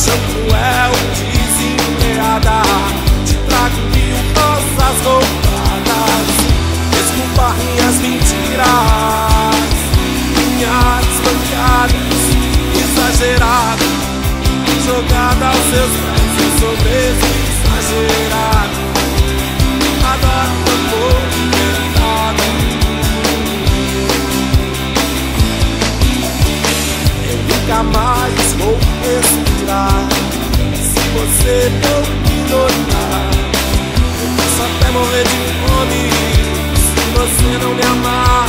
paixão cruel, desenfreada, te trago mil rosas roubadas. Desculpa minhas mentiras, minhas bancadas, exagerado, jogada aos seus pés. Eu sou mesmo exagerado, adoro o amor inventado. Eu nunca mais vou respirar se você não me notar. Eu posso até morrer de fome se você não me amar.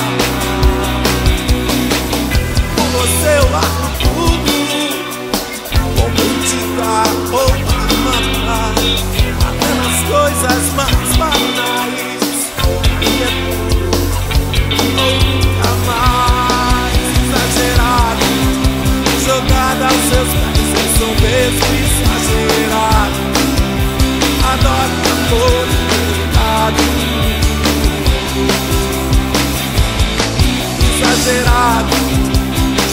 Por você eu largo tudo, vou mendigar ou matar, até nas coisas mais banais. E é tudo ou nunca mais. Exagerado, jogada aos seus pés. Eu sou mesmo exagerado, adoro amor inventado. Exagerado,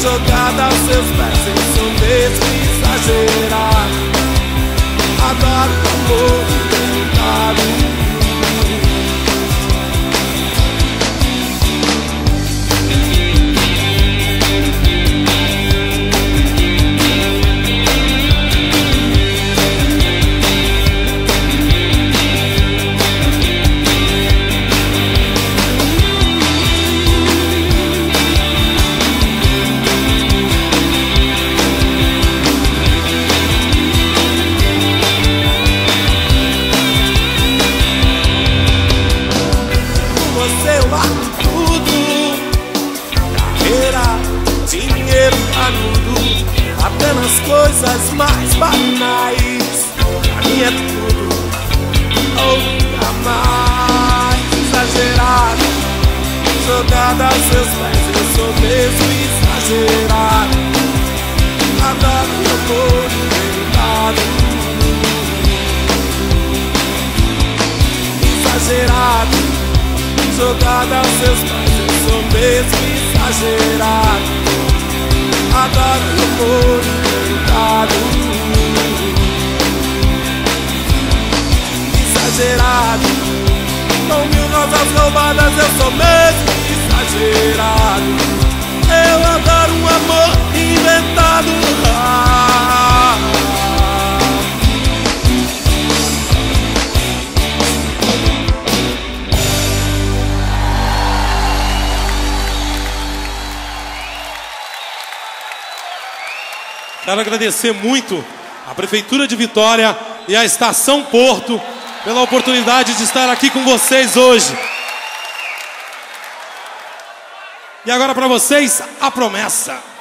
jogada aos seus pés. Eu sou mesmo exagerado, adoro amor inventado. Eu largo tudo, carreira, dinheiro, canudo, até nas coisas mais banais. Pra mim é tudo ou nunca mais. Exagerado, jogada aos seus pés. Eu sou mesmo exagerado, adoro o amor inventado. Exagerado, jogada aos seus pés. Eu sou mesmo exagerado, adoro o amor inventado. Exagerado, com mil rosas roubadas. Eu sou mesmo exagerado, eu adoro um amor inventado. Quero agradecer muito à Prefeitura de Vitória e à Estação Porto pela oportunidade de estar aqui com vocês hoje. E agora para vocês, a promessa.